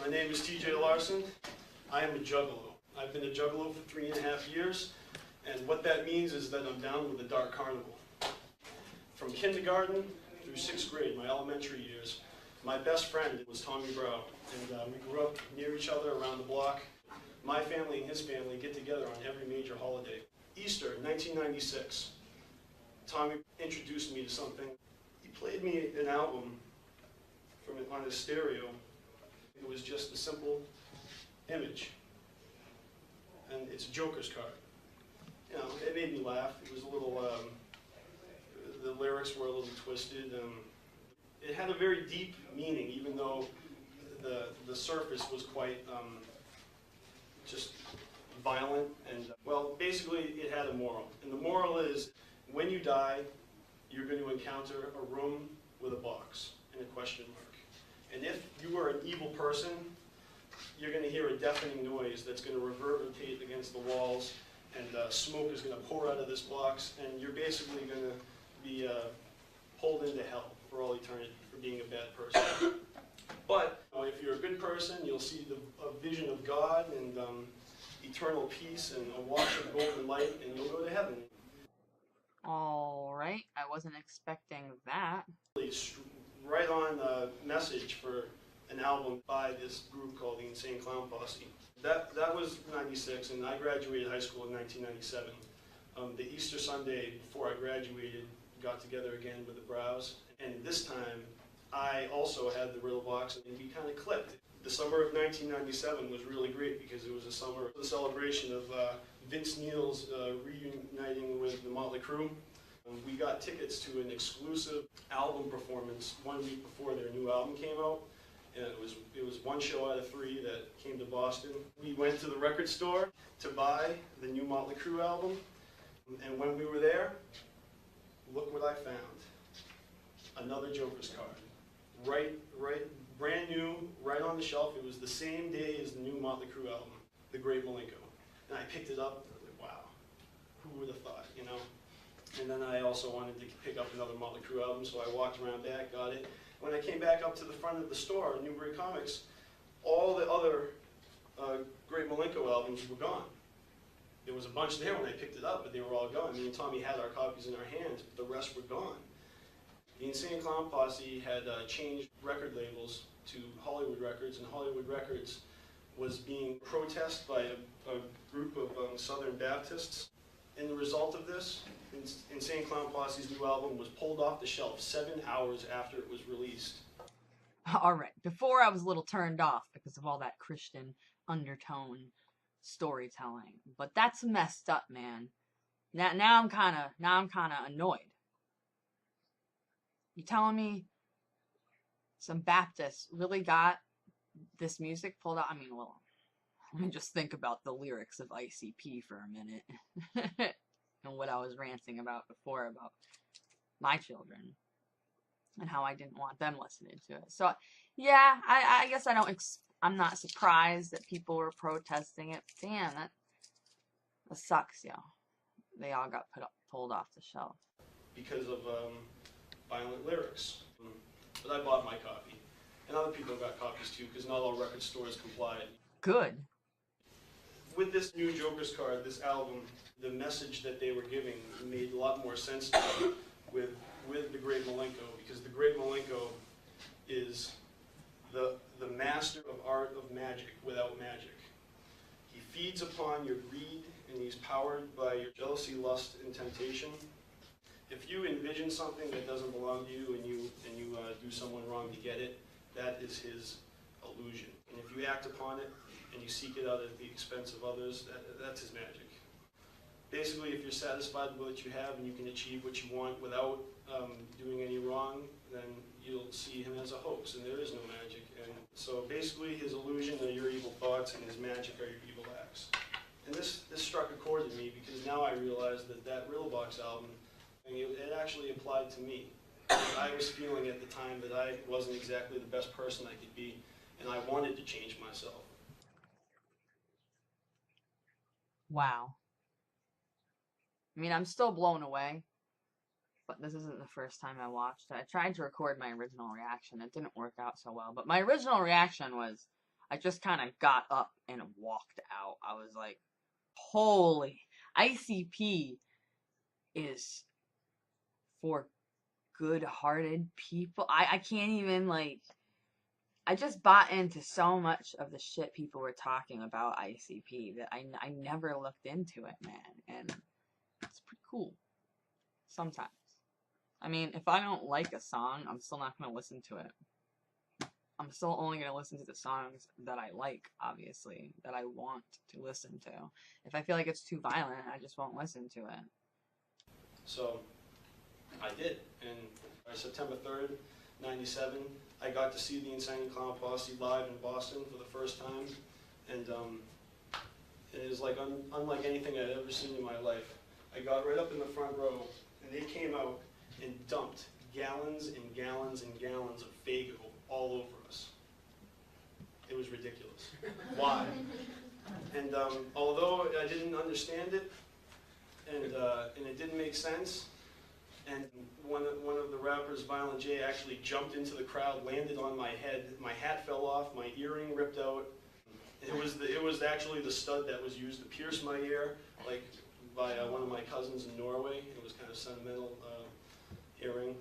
My name is TJ Larson. I am a juggalo. I've been a juggalo for 3.5 years, and what that means is that I'm down with the Dark Carnival. From kindergarten through 6th grade, my elementary years, my best friend was Tommy Brow, and we grew up near each other around the block. My family and his family get together on every major holiday. Easter, 1996, Tommy introduced me to something. He played me an album on his stereo. It was just a simple image, and it's a Joker's card. You know, it made me laugh. It was a little, the lyrics were a little twisted. It had a very deep meaning, even though the surface was quite just violent. And well, basically it had a moral. And the moral is, when you die, you're going to encounter a room with a box and a question mark. And if you are an evil person, you're going to hear a deafening noise that's going to reverberate against the walls, and smoke is going to pour out of this box, and you're basically going to be pulled into hell for all eternity for being a bad person. But if you're a good person, you'll see a vision of God and eternal peace and a wash of golden light, and you'll go to heaven. All right, I wasn't expecting that. It's right on message for an album by this group called the Insane Clown Posse. That was '96, and I graduated high school in 1997. The Easter Sunday before I graduated, got together again with the Brows, and this time I also had the riddle box, and we kind of clicked. The summer of 1997 was really great because it was a summer of the celebration of Vince Neil's reuniting with the Motley Crue. We got tickets to an exclusive album performance 1 week before their new album came out, and it was one show out of 3 that came to Boston. We went to the record store to buy the new Motley Crue album, and when we were there, look what I found. Another Joker's card. Right, brand new, right on the shelf. It was the same day as the new Motley Crue album, The Great Malenko. And I picked it up, and I was like, wow, who would have thought, you know? And then I also wanted to pick up another Motley Crue album, so I walked around back, got it. When I came back up to the front of the store, Newbury Comics, all the other Great Malenko albums were gone. There was a bunch there when I picked it up, but they were all gone. Me and Tommy had our copies in our hands, but the rest were gone. The Insane Clown Posse had changed record labels to Hollywood Records, and Hollywood Records was being protested by a group of Southern Baptists. And the result of this, Insane Clown Posse's new album was pulled off the shelf 7 hours after it was released. All right, before I was a little turned off because of all that Christian undertone storytelling, but that's messed up, man. Now I'm kind of annoyed. You telling me some Baptists really got this music pulled out? I mean, well, let me just think about the lyrics of ICP for a minute. And what I was ranting about before about my children and how I didn't want them listening to it. So, yeah, I guess I'm not surprised that people were protesting it. Damn, that sucks, yo. They all got pulled off the shelf. Because of violent lyrics. But I bought my copy. And other people got copies too, because not all record stores complied. Good. With this new Joker's card, this album, the message that they were giving made a lot more sense to me with the Great Malenko, because the Great Malenko is the master of art of magic without magic. He feeds upon your greed, and he's powered by your jealousy, lust, and temptation. If you envision something that doesn't belong to you and you do someone wrong to get it, that is his illusion. And if you act upon it and you seek it out at the expense of others, that's his magic. Basically, if you're satisfied with what you have and you can achieve what you want without doing any wrong, then you'll see him as a hoax, and there is no magic. And so basically, his illusion are your evil thoughts, and his magic are your evil acts. And this struck a chord in me, because now I realize that Riddle Box album, it actually applied to me. I was feeling at the time that I wasn't exactly the best person I could be, and I wanted to change myself. Wow. I mean, I'm still blown away, but this isn't the first time I watched it. I tried to record my original reaction. It didn't work out so well, but my original reaction was, I just kind of got up and walked out. I was like, holy, ICP is for good-hearted people. I can't even, like, I just bought into so much of the shit people were talking about ICP that I never looked into it, man. And it's pretty cool. Sometimes. I mean, if I don't like a song, I'm still not going to listen to it. I'm still only going to listen to the songs that I like, obviously, that I want to listen to. If I feel like it's too violent, I just won't listen to it. So, I did. And on September 3rd, 97, I got to see the Insane Clown Posse live in Boston for the first time. And it is like unlike anything I'd ever seen in my life. I got right up in the front row, and they came out and dumped gallons and gallons and gallons of Faygo all over us. It was ridiculous. Why? And although I didn't understand it, and it didn't make sense, and one of the rappers, Violent J, actually jumped into the crowd, landed on my head. My hat fell off, my earring ripped out. It was actually the stud that was used to pierce my ear, like by one of my cousins in Norway. It was kind of sentimental earring.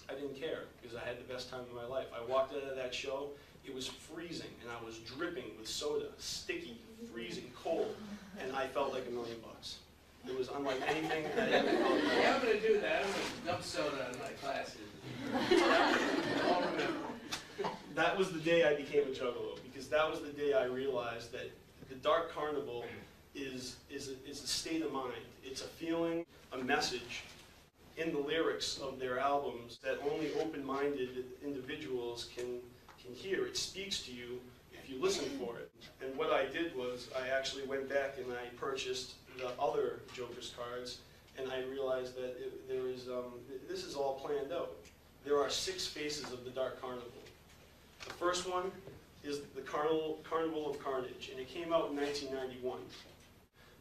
I didn't care because I had the best time of my life. I walked out of that show. It was freezing, and I was dripping with soda, sticky, freezing, cold, and I felt like $1 million. It was unlike anything I ever felt. Yeah, I'm going to do that. I'm going to dump soda in my classes. I'll remember. That was the day I became a juggalo, because that was the day I realized that the Dark Carnival is a state of mind. It's a feeling, a message in the lyrics of their albums that only open-minded individuals can hear. It speaks to you if you listen for it. And what I did was I actually went back and I purchased the other Joker's cards, and I realized that this is all planned out. There are 6 faces of the Dark Carnival. The first one is the Carnival of Carnage, and it came out in 1991.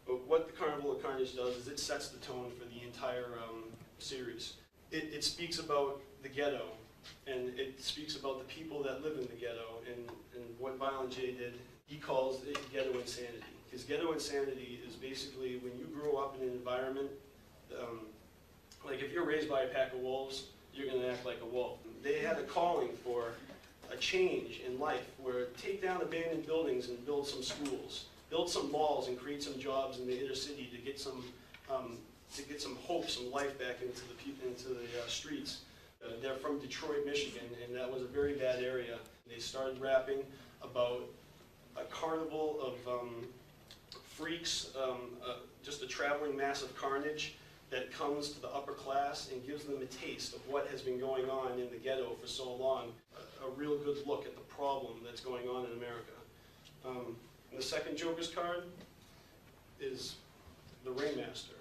But what the Carnival of Carnage does is it sets the tone for the entire series. It speaks about the ghetto, and it speaks about the people that live in the ghetto, and what Violent J did, he calls it ghetto insanity. Because ghetto insanity is basically when you grow up in an environment, like if you're raised by a pack of wolves, you're going to act like a wolf. They had a calling for a change in life where take down abandoned buildings and build some schools, build some malls and create some jobs in the inner city to get some hope, some life back into the streets. They're from Detroit, Michigan, and that was a very bad area. They started rapping about a carnival of freaks, just a traveling mass of carnage that comes to the upper class and gives them a taste of what has been going on in the ghetto for so long, a real good look at the problem that's going on in America. The second Joker's card is the Ringmaster.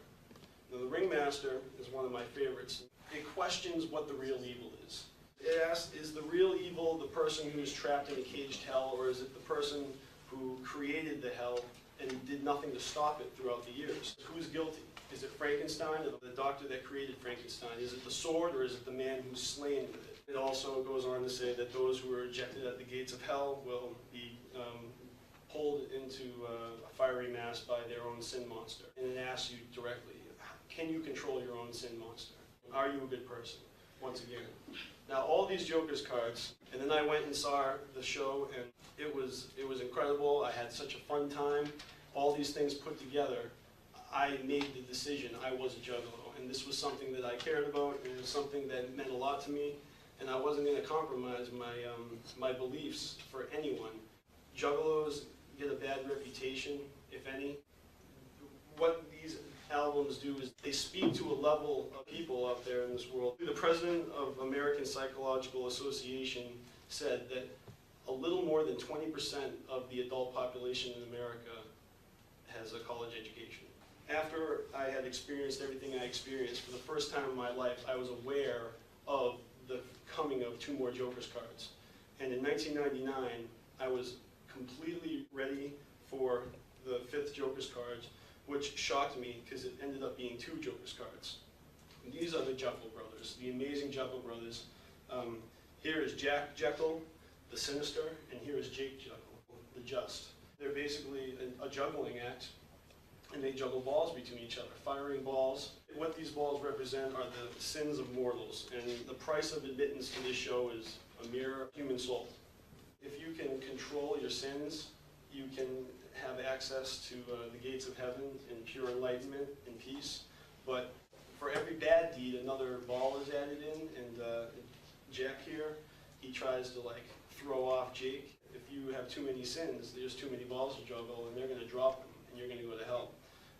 Now, the Ringmaster is one of my favorites. It questions what the real evil is. It asks, is the real evil the person who is trapped in a caged hell, or is it the person who created the hell and did nothing to stop it throughout the years? Who's guilty? Is it Frankenstein, or the doctor that created Frankenstein? Is it the sword, or is it the man who's slain with it? It also goes on to say that those who are rejected at the gates of hell will be pulled into a fiery mass by their own sin monster. And it asks you directly, can you control your own sin monster? Are you a good person? Once again. Now, all these Joker's cards, and then I went and saw the show, and it was incredible. I had such a fun time. All these things put together, I made the decision I was a juggalo, and this was something that I cared about, and it was something that meant a lot to me, and I wasn't going to compromise my beliefs for anyone. Juggalos get a bad reputation, if any. What these albums do is they speak to a level of people out there in this world. The president of American Psychological Association said that a little more than 20% of the adult population in America has a college education. After I had experienced everything I experienced, for the first time in my life, I was aware of the coming of 2 more Joker's cards. And in 1999, I was completely ready for the 5th Joker's cards, which shocked me because it ended up being 2 Joker's cards. And these are the Jekyll brothers, the amazing Jekyll brothers. Here is Jack Jekyll, the sinister, and here is Jake Jekyll. the just. They're basically a juggling act, and they juggle balls between each other, firing balls. What these balls represent are the sins of mortals, and the price of admittance to this show is a mere human soul. If you can control your sins, you can have access to the gates of heaven and pure enlightenment and peace. But for every bad deed, another ball is added in, and Jack here, he tries to like throw off Jake. If you have too many sins, there's too many balls to juggle, and they're going to drop them, and you're going to go to hell.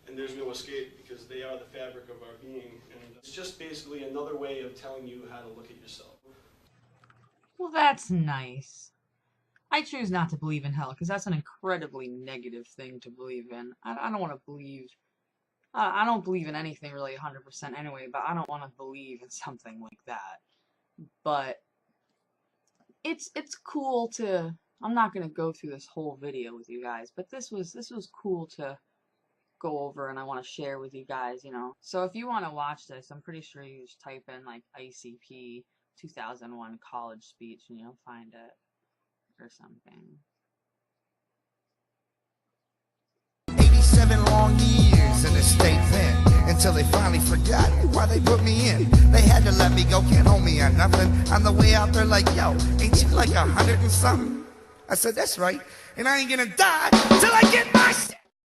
And there's no escape because they are the fabric of our being. And it's just basically another way of telling you how to look at yourself. Well, that's nice. I choose not to believe in hell because that's an incredibly negative thing to believe in. I don't want to believe. I don't believe in anything really 100% anyway, but I don't want to believe in something like that. But it's cool to. I'm not gonna go through this whole video with you guys, but this was cool to go over, and I want to share with you guys. You know, so if you want to watch this, I'm pretty sure you just type in like ICP 2001 college speech, and you'll find it. Or something. 87 long years in the state pen until they finally forgot why they put me in. They had to let me go, can't hold me on nothing. On the way out, they're like, yo, ain't you like 100 and something? I said, that's right, and I ain't gonna die till I get my shit.